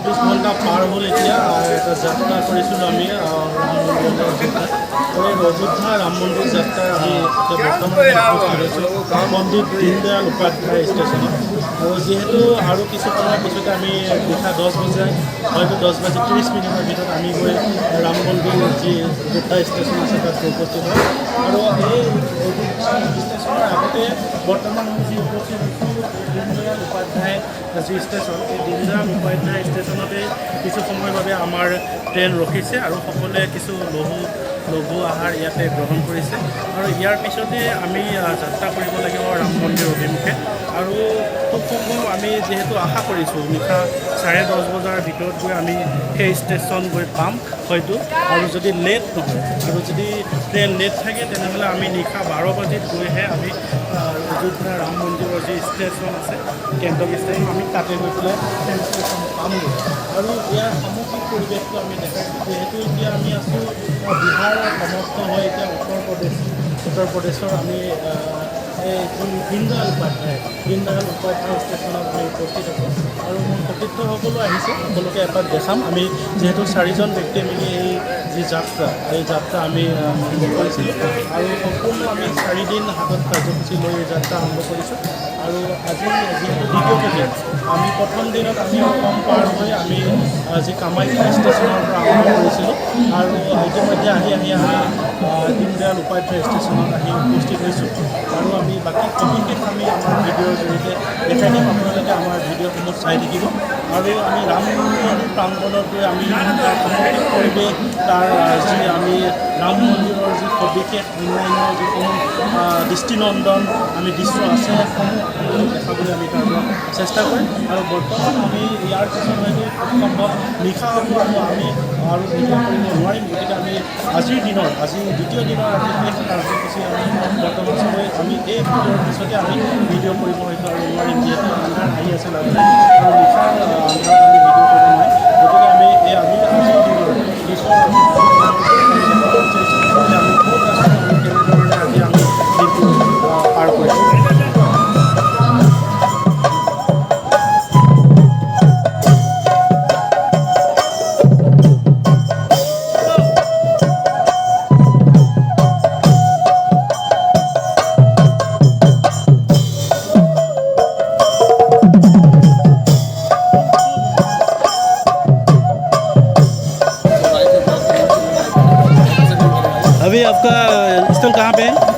24 ঘণ্টা পাৰ হ'ল এতিয়া এটা যাত্ৰা কৰিছিলোঁ আমি ৰাম মন্দিৰৰ যাত্ৰা আৰু এই অযোধ্যা ৰাম মন্দিৰ যাত্ৰাৰ আমি এতিয়া বৰ্তমান পণ্ডিত দীনদয়াল উপাধ্যায় ষ্টেচনত আৰু যিহেতু আৰু কিছু সময়ৰ পিছতে আমি নিশা 10 বজাত হয়তো 10:30 ভিতৰত আমি গৈ ৰাম মন্দিৰ যি অযোধ্যা ষ্টেচন আছে তাত উপস্থিত হয় আৰু এই অযোধ্যা ষ্টেচনৰ আগতে বৰ্তমান যি উপস্থিত দীনদয়াল উপাধ্যায় যি ষ্টেচন এই দীনদয়াল উপাধ্যায় ষ্টেচনতে কিছু সময়ৰ বাবে আমাৰ ট্ৰেইন ৰখিছে আৰু সকলোৱে কিছু লঘু আহাৰ ইয়াতে গ্ৰহণ কৰিছে আৰু ইয়াৰ পিছতে আমি যাত্ৰা কৰিব লাগিব ৰাম মন্দিৰ অভিমুখে আৰু খুব সম্ভৱ আমি যিহেতু আশা কৰিছোঁ নিশা 10:30 বজাৰ ভিতৰত গৈ আমি সেই ষ্টেচন গৈ পাম হয়তো আৰু যদি লেট নহয় আৰু যদি ট্ৰেইন লেট থাকে তেনেহ'লে আমি নিশা 12 বজাত গৈহে আমি অযোধ্যা ৰাম মন্দিৰৰ যি ষ্টেচন আছে কেন্দ্ৰক ষ্টেচন আমি তাতে গৈ পেলাই ট্ৰেইন ষ্টেচন পামগৈ আৰু ইয়াৰ সামগ্ৰিক পৰিৱেশটো আমি দেখাইছোঁ যিহেতু এতিয়া আমি আছোঁ বিহাৰ সমাপ্ত হৈ এতিয়া উত্তৰ প্ৰদেশৰ আমি এই দীনদয়াল উপাধ্যায় ষ্টেচনত আমি উপস্থিত আছোঁ আৰু মোৰ সতীৰ্থসকলো আহিছে সকলোকে এপাক দেখাম আমি যিহেতু 4জন ব্যক্তিয়ে মিলি এই যাত্ৰা আমি আৰম্ভ কৰিছিলোঁ আৰু সম্পূৰ্ণ আমি 4 দিন হাতত কাৰ্যসূচী লৈ এই যাত্ৰা আৰম্ভ কৰিছোঁ আৰু আজি যিহেতু দ্বিতীয়টো দিন আমি প্ৰথম দিনত আমি অসম পাৰ হৈ আমি যি কামাখ্যা ষ্টেচনৰ পৰা আৰম্ভ কৰিছিলোঁ আৰু ইতিমধ্যে আহি আমি দীনদয়াল উপাধ্যায় ষ্টেচনত আহি উপস্থিত হৈছোঁ আৰু আমি বাকী সবিশেষ আমি আমাৰ ভিডিঅ'ৰ জৰিয়তে দেখাই দিম আপোনালোকে আমাৰ ভিডিঅ'সমূহ চাই থাকিব আৰু আমি ৰাম মন্দিৰৰ প্ৰাংগণত গৈ আমি তাৰ সামগ্ৰিক পৰিৱেশ তাৰ যি আমি ৰাম মন্দিৰৰ যি সবিশেষ অন্যান্য যিসমূহ দৃষ্টিনন্দন আমি দৃশ্য আছে সমূহ দেখাবলৈ আমি তাৰ পৰা চেষ্টা কৰিম আৰু বৰ্তমান আমি ইয়াৰ পিছত হয়তো খুব সম্ভৱ নিশা হ'ব আৰু আমি আৰু ভিডিঅ' কৰিব নোৱাৰিম গতিকে আমি আজি দ্বিতীয় দিনৰ আজি শেষ কাৰ্যসূচী আমি বৰ্তমান চবেই আমি এই ভিডিঅ'ৰ পিছতে আমি ভিডিঅ' কৰিব হয়তো আৰু নোৱাৰিম যিহেতু আন্ধাৰ আহি আছে লাগে আৰু নিশাৰ আন্ধাৰত আমি ভিডিঅ' কৰিব নোৱাৰিম গতিকে আমি এই আজিৰ দিনৰ নিশাৰ আমি ক'ত আছোঁ আৰু কেনেধৰণে আজি আমি দিনটো পাৰ কৰিছোঁ अभी आपका स्थल कहाँ पे है?